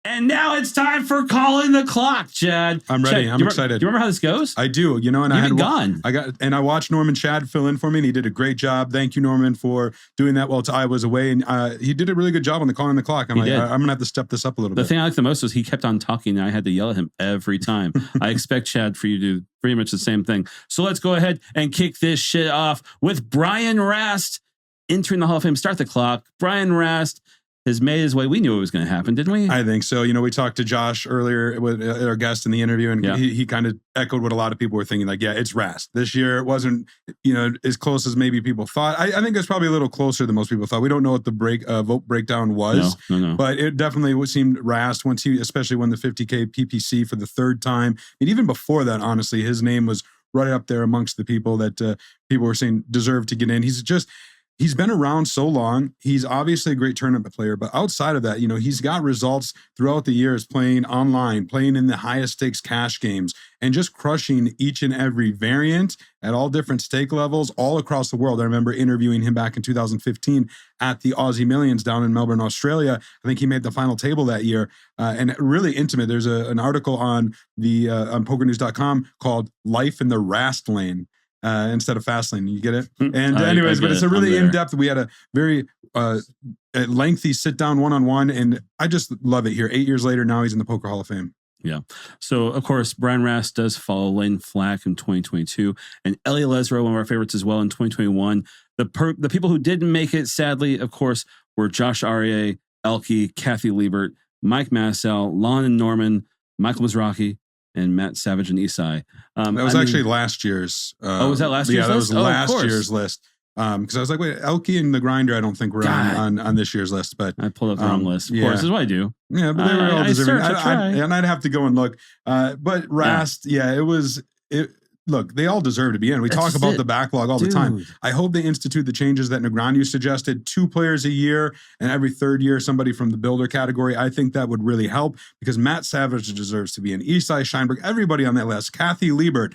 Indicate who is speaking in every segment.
Speaker 1: And now it's time for calling the clock, Chad.
Speaker 2: I'm ready.
Speaker 1: Chad,
Speaker 2: I'm excited.
Speaker 1: Do you remember how this goes?
Speaker 2: I do. You know, and
Speaker 1: I
Speaker 2: watched Norman Chad fill in for me, and he did a great job. Thank you, Norman, for doing that while I was away. And he did a really good job on the calling the clock. I'm gonna have to step this up a little bit.
Speaker 1: The thing I liked the most was he kept on talking, and I had to yell at him every time. I expect, Chad, for you to do pretty much the same thing. So let's go ahead and kick this shit off with Brian Rast entering the Hall of Fame. Start the clock. Brian Rast has made his way. We knew it was going to happen, didn't we?
Speaker 2: I think so. You know, we talked to Josh earlier with our guest in the interview, and he kind of echoed what a lot of people were thinking. Like, yeah, it's Rast. This year it wasn't, as close as maybe people thought. I think it's probably a little closer than most people thought. We don't know what the vote breakdown was,
Speaker 1: no.
Speaker 2: But it definitely seemed Rast once he especially won the 50K PPC for the third time. And even before that, honestly, his name was right up there amongst the people that people were saying deserve to get in. He's been around so long. He's obviously a great tournament player, but outside of that, he's got results throughout the years playing online, playing in the highest stakes cash games, and just crushing each and every variant at all different stake levels all across the world. I remember interviewing him back in 2015 at the Aussie Millions down in Melbourne, Australia. I think he made the final table that year, and really intimate. There's an article on on PokerNews.com called "Life in the Rast Lane." Instead of fast lane. You get it? And anyways, but it's a really in-depth, we had a very lengthy sit-down one-on-one, and I just love it here. 8 years later, now he's in the Poker Hall of Fame.
Speaker 1: Yeah. So, of course, Brian Rast does follow Lane Flack in 2022, and Ellie Lesro, one of our favorites as well, in 2021. The people who didn't make it, sadly, of course, were Josh Arieh, Elke, Kathy Liebert, Mike Massell, Lon and Norman, Michael Mizrachi, and Matt Savage and Isai.
Speaker 2: That was actually last year's.
Speaker 1: Was that last year's list?
Speaker 2: Yeah, that was last year's list. Because I was like, wait, Elke and the Grinder, I don't think were on this year's list. But
Speaker 1: I pulled up the wrong list. Of course, is what I do.
Speaker 2: Yeah, but they were all deserving. And I'd have to go and look. But Rast, look, they all deserve to be in. We talk about the backlog all the time. I hope they institute the changes that Negreanu suggested, 2 players a year, and every third year somebody from the builder category. I think that would really help because Matt Savage deserves to be in. Isai Scheinberg, everybody on that list. Kathy Liebert.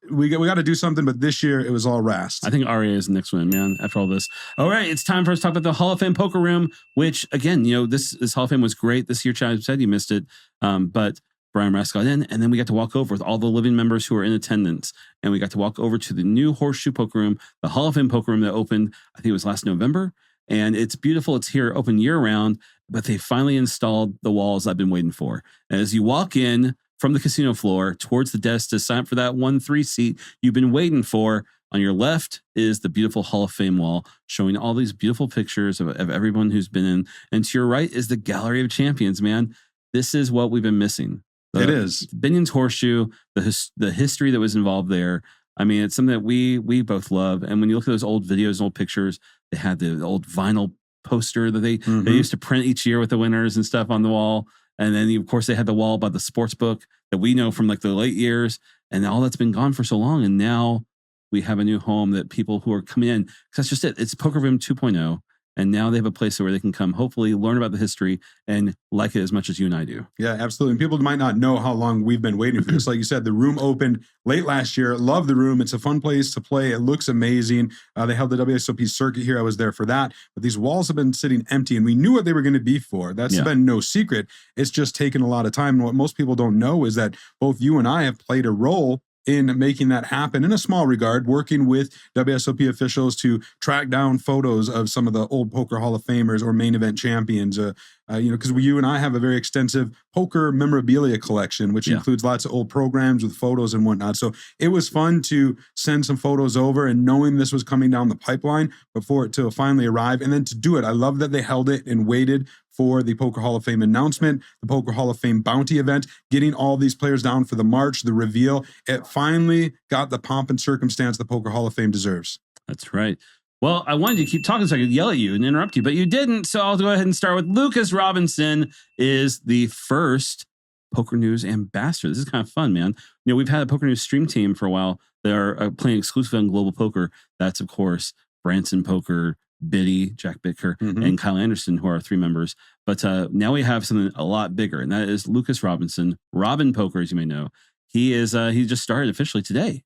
Speaker 2: We got to do something, but this year it was all Rast.
Speaker 1: I think Arieh is the next one, man, after all this. All right, it's time for us to talk about the Hall of Fame Poker Room, which, again, this Hall of Fame was great this year. Chad said you missed it, but Brian Rast got in, and then we got to walk over with all the living members who were in attendance, and we got to walk over to the new Horseshoe Poker Room, the Hall of Fame Poker Room that opened, I think it was last November, and it's beautiful. It's here, open year-round, but they finally installed the walls I've been waiting for. And as you walk in from the casino floor towards the desk to sign up for that 1-3 seat you've been waiting for, on your left is the beautiful Hall of Fame wall showing all these beautiful pictures of everyone who's been in, and to your right is the Gallery of Champions, man. This is what we've been missing.
Speaker 2: It is
Speaker 1: Binion's Horseshoe, the history that was involved there. I mean, it's something that we both love. And when you look at those old videos and old pictures, they had the old vinyl poster that they used to print each year with the winners and stuff on the wall. And then, of course, they had the wall by the sports book that we know from like the late years. And all that's been gone for so long. And now we have a new home that people who are coming in, because that's just it. It's Poker Room 2.0. And now they have a place where they can come, hopefully learn about the history and like it as much as you and I do.
Speaker 2: Yeah, absolutely. And people might not know how long we've been waiting for this. Like you said, the room opened late last year. Love the room. It's a fun place to play. It looks amazing. They held the WSOP circuit here. I was there for that. But these walls have been sitting empty, and we knew what they were going to be for. That's been no secret. It's just taken a lot of time. And what most people don't know is that both you and I have played a role in making that happen in a small regard, working with WSOP officials to track down photos of some of the old Poker Hall of Famers or main event champions. Because you and I have a very extensive poker memorabilia collection, which includes lots of old programs with photos and whatnot. So it was fun to send some photos over, and knowing this was coming down the pipeline before it to finally arrive, and then to do it. I love that they held it and waited for the Poker Hall of Fame announcement, the Poker Hall of Fame bounty event, getting all these players down for the march, the reveal. It finally got the pomp and circumstance the Poker Hall of Fame deserves.
Speaker 1: That's right. Well, I wanted to keep talking so I could yell at you and interrupt you, but you didn't. So I'll go ahead and start with Lukas Robinson is the first Poker News ambassador. This is kind of fun, man. We've had a Poker News stream team for a while. They're playing exclusively on Global Poker. That's, of course, Branson Poker, Biddy, Jack Bittker, and Kyle Anderson, who are 3 members. But now we have something a lot bigger, and that is Lukas Robinson, Robin Poker, as you may know. He just started officially today.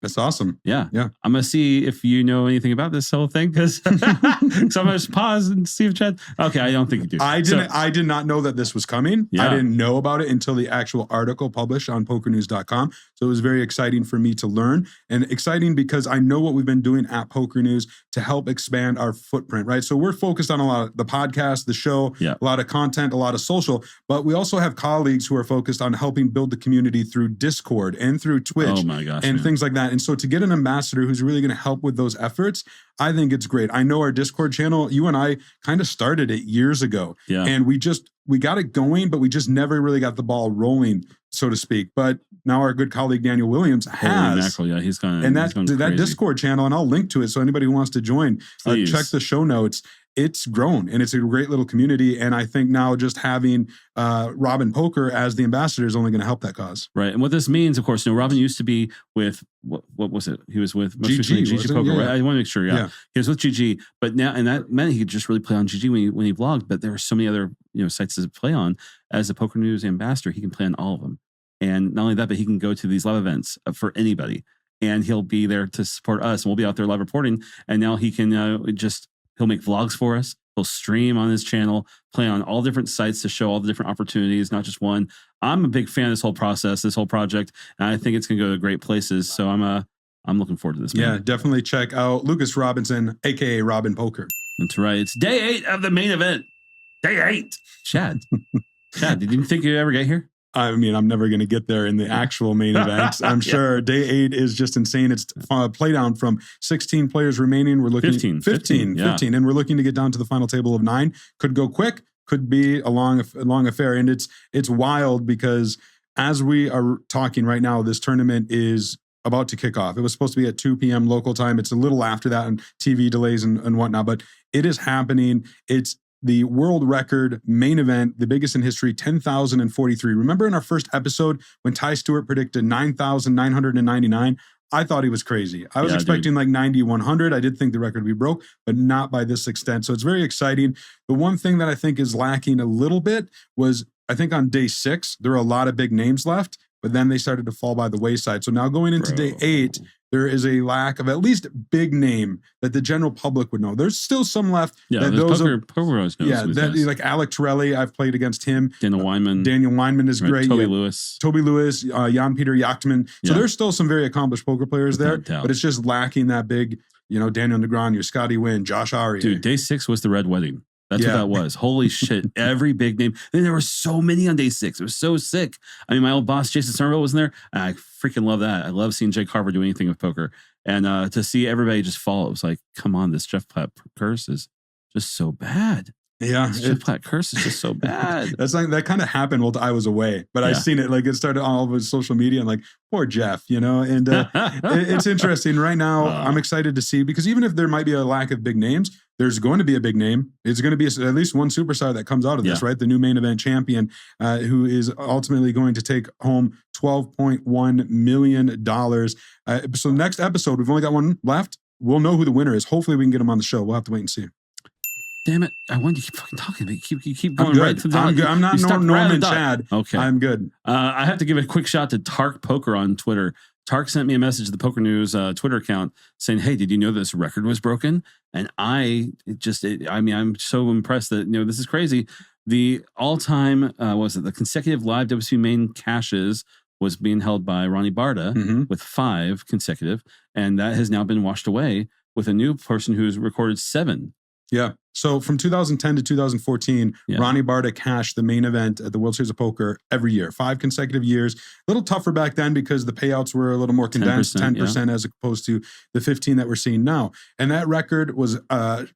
Speaker 2: That's awesome.
Speaker 1: Yeah.
Speaker 2: Yeah.
Speaker 1: I'm going to see if you know anything about this whole thing because so I'm going to just pause and see if Chad. Okay. I don't think you do.
Speaker 2: I did not know that this was coming.
Speaker 1: Yeah.
Speaker 2: I didn't know about it until the actual article published on PokerNews.com. So it was very exciting for me to learn, and exciting because I know what we've been doing at Poker News to help expand our footprint, right? So we're focused on a lot of the podcast, the show, a lot of content, a lot of social, but we also have colleagues who are focused on helping build the community through Discord and through Twitch and things like that. And so to get an ambassador who's really going to help with those efforts, I think it's great. I know our Discord channel, you and I kind of started it years ago, and we got it going, but we just never really got the ball rolling, so to speak. But now our good colleague Daniel Williams has,
Speaker 1: he's gone,
Speaker 2: and that Discord channel, and I'll link to it so anybody who wants to join, check the show notes. It's grown and it's a great little community. And I think now just having Robin Poker as the ambassador is only going to help that cause.
Speaker 1: Right. And what this means, of course, Robin used to be with, what was it? He was with GG Poker. Right? I want to make sure. Yeah. He was with GG, but now, and that meant he could just really play on GG when he vlogged, but there were so many other, sites to play on. As a Poker News ambassador, he can play on all of them. And not only that, but he can go to these live events for anybody, and he'll be there to support us, and we'll be out there live reporting. And now he can he'll make vlogs for us. He'll stream on his channel, play on all different sites to show all the different opportunities, not just one. I'm a big fan of this whole process, this whole project, and I think it's going to go to great places. So I'm looking forward to this. Man.
Speaker 2: Yeah, definitely check out Lucas Robinson, aka Robin Poker.
Speaker 1: That's right. It's day 8 of the main event. Day 8. Chad, did you think you'd ever get here?
Speaker 2: I mean, I'm never going to get there in the actual main event. I'm sure day 8 is just insane. It's play down from 16 players remaining. We're looking 15, and we're looking to get down to the final table of 9. Could go quick, could be a long affair. And it's wild because as we are talking right now, this tournament is about to kick off. It was supposed to be at 2 p.m. local time. It's a little after that and TV delays and whatnot, but it is happening. It's the world record main event, the biggest in history, 10,043. Remember in our first episode when Ty Stewart predicted 9,999? I thought he was crazy. I was expecting like 9,100. I did think the record would be broke, but not by this extent. So it's very exciting. The one thing that I think is lacking a little bit was, I think on day 6, there were a lot of big names left, but then they started to fall by the wayside. So now going into day 8, there is a lack of at least big name that the general public would know. There's still some left.
Speaker 1: Yeah,
Speaker 2: that
Speaker 1: Poker knows.
Speaker 2: Yeah, like Alec Torelli, I've played against him.
Speaker 1: Daniel Weinman is
Speaker 2: great.
Speaker 1: Toby Lewis,
Speaker 2: Jan-Peter Yachtman. So there's still some very accomplished poker players there, but it's just lacking that big, Daniel Negron, your Scotty Wynn, Josh Arieh.
Speaker 1: Dude, day 6 was the Red Wedding. That's what that was. Holy shit. Every big name. And there were so many on day 6. It was so sick. I mean, my old boss, Jason Somerville, was in there. And I freaking love that. I love seeing Jay Carver do anything with poker. And to see everybody just fall, it was like, come on, this Jeff Platt curse is just so bad.
Speaker 2: Yeah.
Speaker 1: Jeff Platt curse is just so bad.
Speaker 2: That kind of happened while I was away. But I seen it, like it started all over social media and like, poor Jeff, and it's interesting right now. I'm excited to see, because even if there might be a lack of big names, there's going to be a big name. It's going to be at least one superstar that comes out of this, right? The new main event champion, who is ultimately going to take home $12.1 million. So next episode, we've only got one left. We'll know who the winner is. Hopefully we can get him on the show. We'll have to wait and see.
Speaker 1: Damn it. I wanted to keep fucking talking, but you keep going right to the
Speaker 2: I'm good. I'm not Norman Chad.
Speaker 1: Okay.
Speaker 2: I'm good.
Speaker 1: I have to give a quick shout to Tark Poker on Twitter. Tark sent me a message to the Poker News Twitter account saying, hey, did you know this record was broken? And I'm so impressed that, this is crazy. The all-time, the consecutive live WSOP main cashes was being held by Ronnie Barda with 5 consecutive. And that has now been washed away with a new person who's recorded 7.
Speaker 2: Yeah. So from 2010 to 2014, Ronnie Barda cashed the main event at the World Series of Poker every year, 5 consecutive years. A little tougher back then because the payouts were a little more condensed, 10% as opposed to the 15 that we're seeing now. And that record was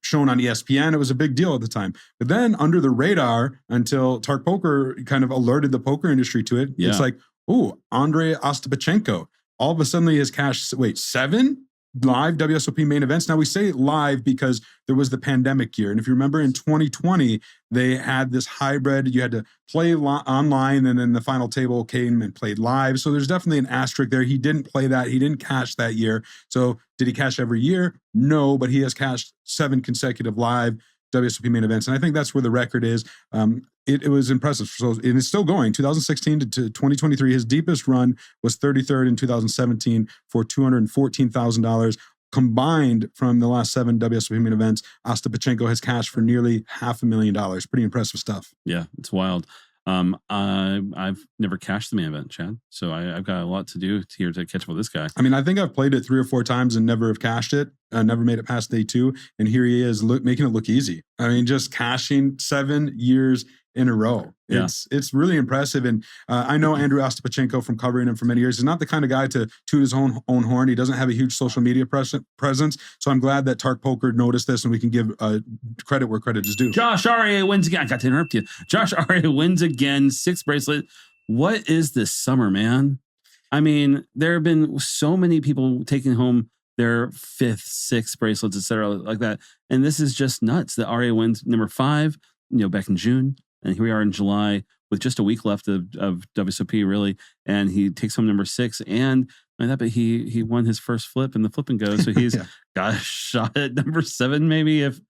Speaker 2: shown on ESPN. It was a big deal at the time. But then under the radar, until Tark Poker kind of alerted the poker industry to it, it's like, Andrei Ostapchenko. All of a sudden he has cashed, 7? Live WSOP main events. Now we say live because there was the pandemic year. And if you remember in 2020, they had this hybrid. You had to play online and then the final table came and played live. So there's definitely an asterisk there. He didn't play that. He didn't cash that year. So did he cash every year? No, but he has cashed 7 consecutive live WSOP main events. And I think that's where the record is. it was impressive. So, and it's still going. 2016 to 2023, his deepest run was 33rd in 2017 for $214,000. Combined from the last 7 WSOP main events, Ostapchenko has cashed for nearly $500,000. Pretty impressive stuff.
Speaker 1: Yeah, it's wild. I've never cashed the main event, Chad. So I've got a lot to do here to catch up with this guy.
Speaker 2: I mean, I think I've played it 3 or 4 times and never have cashed it. Never made it past day 2. And here he is making it look easy. I mean, just cashing 7 years in a row. It's really impressive. And I know Andrew Ostapchenko from covering him for many years. He's not the kind of guy to toot his own horn. He doesn't have a huge social media presence. So I'm glad that Tark Poker noticed this and we can give credit where credit is due.
Speaker 1: Josh Arieh wins again. I got to interrupt you. Josh Arieh wins again. 6th bracelet. What is this summer, man? I mean, there have been so many people taking home their 5th, 6th bracelets, etc., like that. And this is just nuts. The Arieh wins number 5, back in June. And here we are in July with just a week left of WSOP, really. And he takes home number 6. And but he won his first flip in the flip and go. So he's got a shot at number 7, maybe, if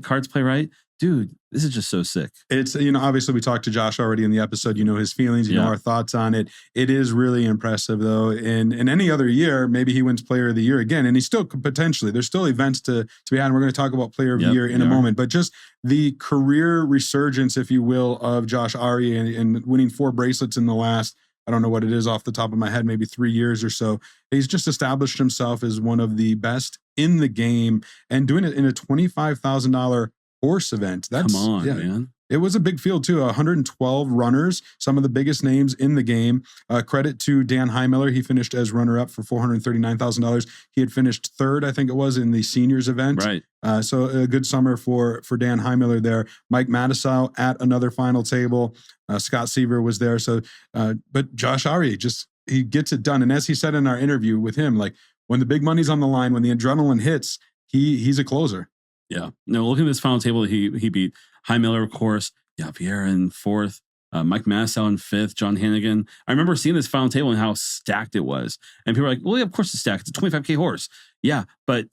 Speaker 1: cards play right. Dude, this is just so sick.
Speaker 2: It's, obviously we talked to Josh already in the episode, his feelings, know our thoughts on it. It is really impressive though. In any other year, maybe he wins player of the year again. And he still could potentially, there's still events to be had. And we're going to talk about player of the year in a moment, but just the career resurgence, if you will, of Josh Arieh and winning 4 bracelets in the last, I don't know what it is off the top of my head, maybe 3 years or so. He's just established himself as one of the best in the game and doing it in a $25,000 horse event.
Speaker 1: Come on, man.
Speaker 2: It was a big field too. 112 runners, some of the biggest names in the game. Credit to Dan Heimiller. He finished as runner-up for $439,000. He had finished 3rd, I think it was, in the seniors event.
Speaker 1: Right.
Speaker 2: So a good summer for Dan Heimiller there. Mike Matisow at another final table. Scott Seaver was there. So, but Josh Arieh he gets it done. And as he said in our interview with him, like when the big money's on the line, when the adrenaline hits, he's a closer.
Speaker 1: Yeah. No, look at this final table. He beat Heimiller, of course. Yeah, Vieira in 4th. Mike Matisow in 5th. John Hannigan. I remember seeing this final table and how stacked it was. And people were like, well, yeah, of course it's stacked. It's a 25K horse. Yeah, but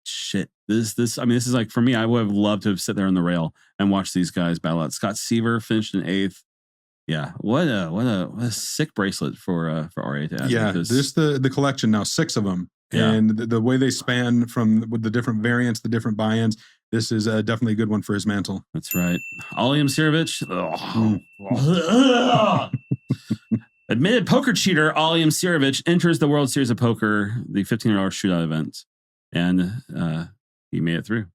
Speaker 1: shit. This is like, for me, I would have loved to have sit there on the rail and watch these guys battle out. Scott Seaver finished in 8th. Yeah, what a sick bracelet for Arieh to add.
Speaker 2: Yeah, there's the collection now, 6 of them.
Speaker 1: Yeah.
Speaker 2: And the way they span from with the different variants, the different buy-ins, this is definitely a good one for his mantle.
Speaker 1: That's right. Ali Imsirovic. Admitted poker cheater Ali Imsirovic enters the World Series of Poker, the $1,500 shootout event. And he made it through.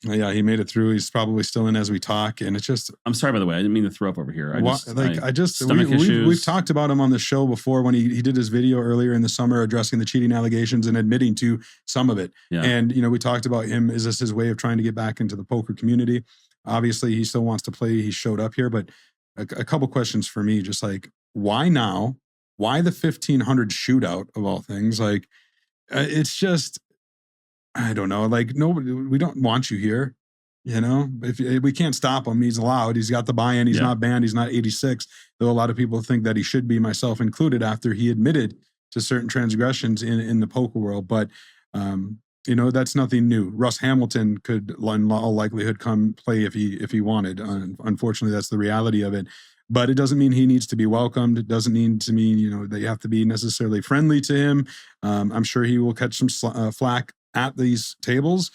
Speaker 2: Yeah, he made it through. He's probably still in as we talk, and it's just.
Speaker 1: I'm sorry, by the way, I didn't mean to throw up over here.
Speaker 2: We've talked about him on the show before when he did his video earlier in the summer addressing the cheating allegations and admitting to some of it. Yeah. And we talked about him. Is this his way of trying to get back into the poker community? Obviously, he still wants to play. He showed up here, but a couple questions for me. Just like, why now? Why the 1,500 shootout of all things? Like, it's just. I don't know. Like, nobody, we don't want you here. If we can't stop him, he's allowed. He's got the buy-in. He's not banned. He's not 86. Though a lot of people think that he should be, myself included, after he admitted to certain transgressions in the poker world. But, that's nothing new. Russ Hamilton could, in all likelihood, come play if he wanted. Unfortunately, that's the reality of it. But it doesn't mean he needs to be welcomed. It doesn't mean that you have to be necessarily friendly to him. I'm sure he will catch some flack at these tables,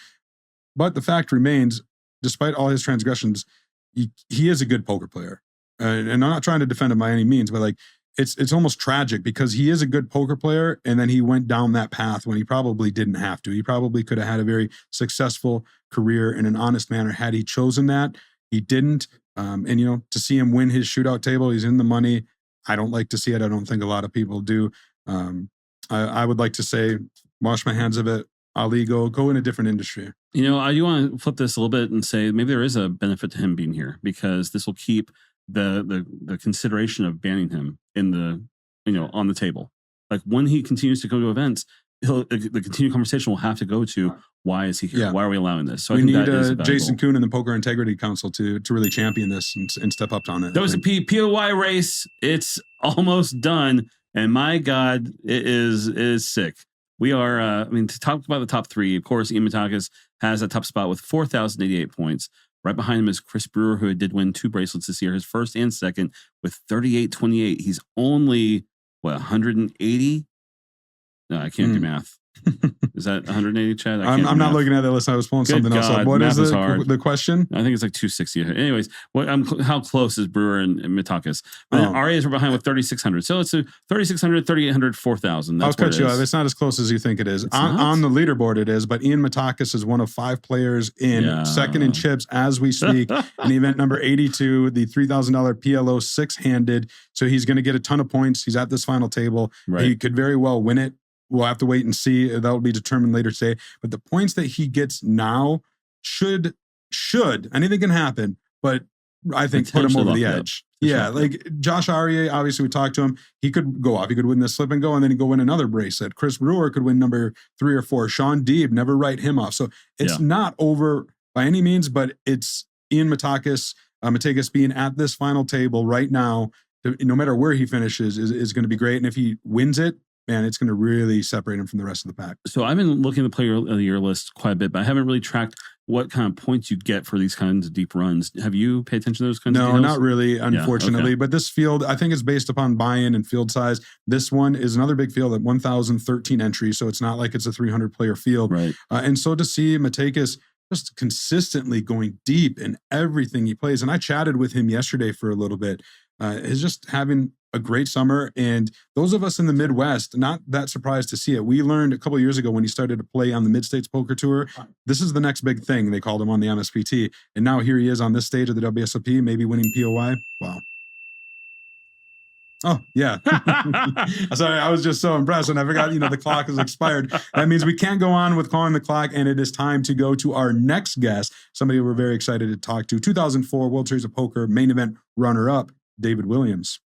Speaker 2: but the fact remains, despite all his transgressions, he is a good poker player. And I'm not trying to defend him by any means, but like it's almost tragic because he is a good poker player, and then he went down that path when he probably didn't have to. He probably could have had a very successful career in an honest manner had he chosen that. He didn't, and to see him win his shootout table, he's in the money. I don't like to see it. I don't think a lot of people do. I would like to say, wash my hands of it. Ali, go in a different industry.
Speaker 1: I do want to flip this a little bit and say maybe there is a benefit to him being here because this will keep the consideration of banning him in the on the table. Like when he continues to go to events, the continued conversation will have to go to why is he here? Yeah. Why are we allowing this? So
Speaker 2: we need Jason Kuhn and the Poker Integrity Council to really champion this and step up on it.
Speaker 1: That was a POI race. It's almost done, and my God, it is sick. We are, to talk about the top 3, of course, Ian Matakis has a top spot with 4,088 points. Right behind him is Chris Brewer, who did win 2 bracelets this year, his first and second, with 38-28. He's only, what, 180? No, I can't do math. Is that 180, Chad?
Speaker 2: I'm not looking at that list. I was pulling something else up. What is the question?
Speaker 1: I think it's like 260. Anyways, how close is Brewer and Mitakis? Arieh is behind with 3,600. So it's a 3,600, 3,800, 4,000.
Speaker 2: I'll cut you off. It's not as close as you think it is. On the leaderboard, it is. But Ian Mitakis is one of 5 players in second in chips as we speak. In event number 82, the $3,000 PLO 6-handed. So he's going to get a ton of points. He's at this final table. Right. He could very well win it. We'll have to wait and see. That will be determined later today. But the points that he gets now should anything can happen, but I think put him over the edge. Yeah, like Josh Arieh, obviously we talked to him. He could go off. He could win the slip and go, and then he'd go win another bracelet. Chris Brewer could win number 3 or 4. Sean Deeb, never write him off. So it's not over by any means, but it's Ian Mitakis being at this final table right now, no matter where he finishes, is going to be great. And if he wins it, man, it's going to really separate him from the rest of the pack.
Speaker 1: So I've been looking at the player of the year list quite a bit, but I haven't really tracked what kind of points you get for these kinds of deep runs. Have you paid attention to those kinds of details?
Speaker 2: No, not really, unfortunately. Yeah, okay. But this field, I think it's based upon buy-in and field size. This one is another big field at 1,013 entries, so it's not like it's a 300-player field.
Speaker 1: Right.
Speaker 2: And so to see Mitakis just consistently going deep in everything he plays, and I chatted with him yesterday for a little bit, is just having a great summer. And those of us in the Midwest, not that surprised to see it. We learned a couple of years ago when he started to play on the Mid-States Poker Tour, this is the next big thing. They called him on the MSPT. And now here he is on this stage of the WSOP, maybe winning POI. Wow. Oh, yeah. Sorry, I was just so impressed and I forgot, the clock is expired. That means we can't go on with calling the clock, and it is time to go to our next guest, somebody we're very excited to talk to. 2004 World Series of Poker main event runner-up, David Williams.